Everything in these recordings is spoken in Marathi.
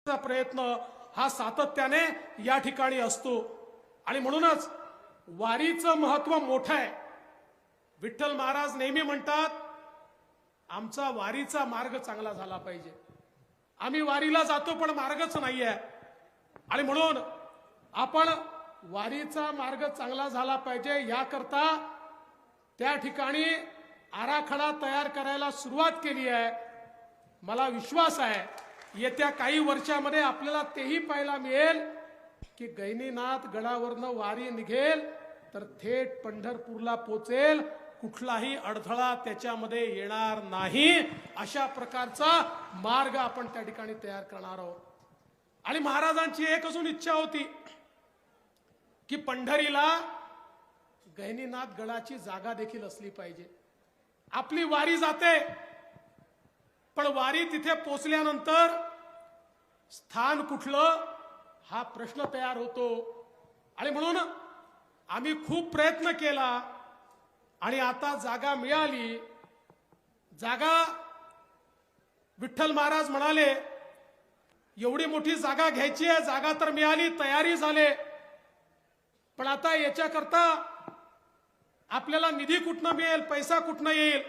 प्रयत्न हा सातत्याने या ठिकाणी असतो आणि म्हणूनच वारीचं महत्व मोठं आहे। विठ्ठल महाराज नेहमी म्हणतात आमचा वारीचा मार्ग चांगला झाला पाहिजे। आम्ही वारीला जातो पण मार्गच नाहीये आणि म्हणून आपण वारीचा मार्ग चांगला झाला पाहिजे याकरता त्या ठिकाणी आराखडा तयार करायला सुरुवात केली आहे। मला विश्वास आहे येत्या काही वर्षांमध्ये आपल्याला तेही पाहायला मिळेल की गैनीनाथ गडावरनं वारी निघेल तर थेट पंढरपूरला पोचेल, कुठलाही अडथळा त्याच्यामध्ये येणार नाही। अशा प्रकारचा मार्ग आपण त्या ठिकाणी तयार करणार आहोत। आणि महाराजांची एक अजून इच्छा होती की पंढरीला गैनीनाथ गडाची जागा देखील असली पाहिजे। आपली वारी जाते पण वारी तिथे पोचल्यानंतर स्थान कुठलं हा प्रश्न तयार होतो आणि म्हणून आम्ही खूप प्रयत्न केला आणि आता जागा मिळाली। जागा विठ्ठल महाराज म्हणाले एवढी मोठी जागा घ्यायची आहे, जागा तर मिळाली, तयारी झाले, पण आता याच्याकरता आपल्याला निधी कुठनं मिळेल, पैसा कुठनं येईल।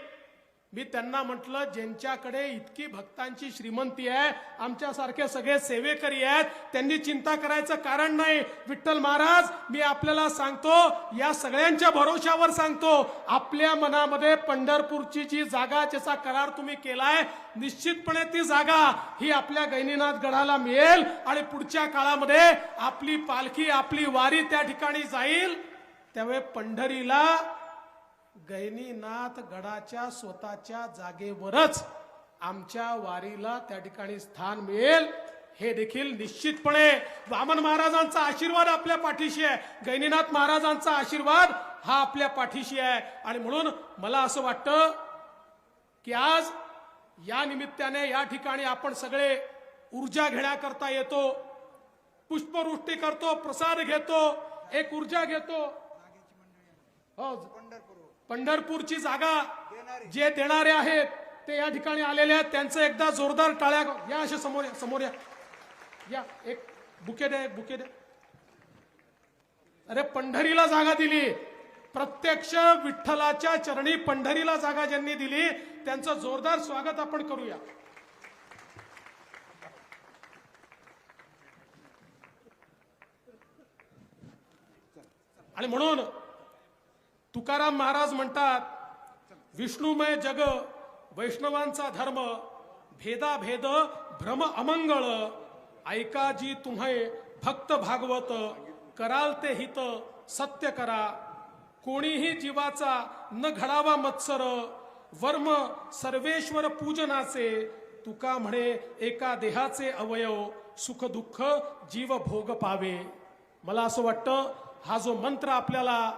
मी त्यांना म्हटलं ज्यांच्याकडे इतकी भक्तांची श्रीमंती आहे, आमच्यासारखे सगळे सेवेकरी आहेत, त्यांनी चिंता करायचं कारण नाही। विठ्ठल महाराज मी आपल्याला सांगतो, या सगळ्यांच्या भरोशावर सांगतो, आपल्या मनामध्ये पंढरपूरची जी जागा ज्याचा करार तुम्ही केलाय निश्चितपणे ती जागा ही आपल्या गैनीनाथ गडाला मिळेल आणि पुढच्या काळामध्ये आपली पालखी आपली वारी त्या ठिकाणी जाईल। त्यावेळी पंढरीला गैनीनाथ गडाच्या स्वतःच्या जागेवरच आमच्या वारीला त्या ठिकाणी स्थान मिळेल हे देखील निश्चितपणे वामन महाराजांचा आशीर्वाद आपल्या पाठीशी आहे, गैनीनाथ महाराजांचा आशीर्वाद हा आपल्या पाठीशी आहे। आणि म्हणून मला असं वाटतं की आज या निमित्ताने या ठिकाणी आपण सगळे ऊर्जा घेण्याकरता येतो, पुष्पवृष्टी करतो, प्रसाद घेतो, एक ऊर्जा घेतो। हो, पंढरपूरची जागा जे देणारे आहेत ते या ठिकाणी आलेले आहेत, त्यांचं एकदा जोरदार टाळ्या या अशा समोर या एक बुके द्या, एक बुके द्या। अरे पंढरीला जागा दिली, प्रत्यक्ष विठ्ठलाच्या चरणी पंढरीला जागा ज्यांनी दिली त्यांचं जोरदार स्वागत आपण करूया। आणि म्हणून तुकाराम महाराज म्हणतात विष्णुमय जग वैष्णवांचा धर्म, भेदा भेद भ्रम अमंगळ, ऐका जी तुम्हे भक्त भागवत, कराल ते हित सत्य करा, कोणीही जीवाचा न घडावा मत्सर, वर्म सर्वेश्वर पूजनाचे, तुका म्हणे एका देहाचे अवयव, सुख दुःख जीव भोग पावे। मला असं वाटतं हा जो मंत्र आपल्याला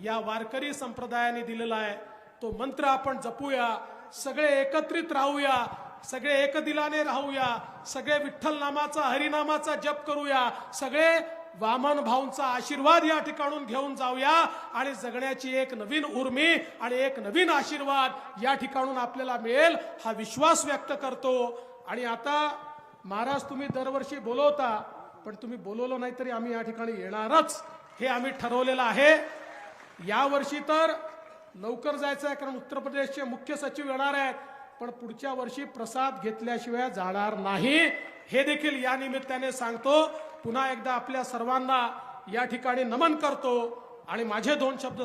या वारकरी संप्रदायाने दिलेला आहे तो मंत्र आपण जपूया, सगळे एकत्रित राहूया, सगळे एकदिलाने राहूया, सगळे विठ्ठल नामाचा हरिनामाचा जप करूया, सगळे वामन भाऊंचा आशीर्वाद या ठिकाणून घेऊन जाऊया आणि जगण्याची एक नवीन उर्मी आणि एक नवीन आशीर्वाद या ठिकाणून आपल्याला मिळेल हा विश्वास व्यक्त करतो। आणि आता महाराज तुम्ही दरवर्षी बोलवता पण तुम्ही बोलवलं नाही तरी आम्ही या ठिकाणी येणारच हे आम्ही ठरवलेलं आहे। या वर्षी तर लवकर जायचं आहे कारण उत्तर प्रदेशचे मुख्य सचिव येणार आहेत, पण पुढच्या वर्षी प्रसाद घेतल्याशिवाय जाणार नाही हे देखील या निमित्ताने सांगतो। पुन्हा एकदा आपल्या सर्वांना या ठिकाणी नमन करतो आणि माझे दोन शब्द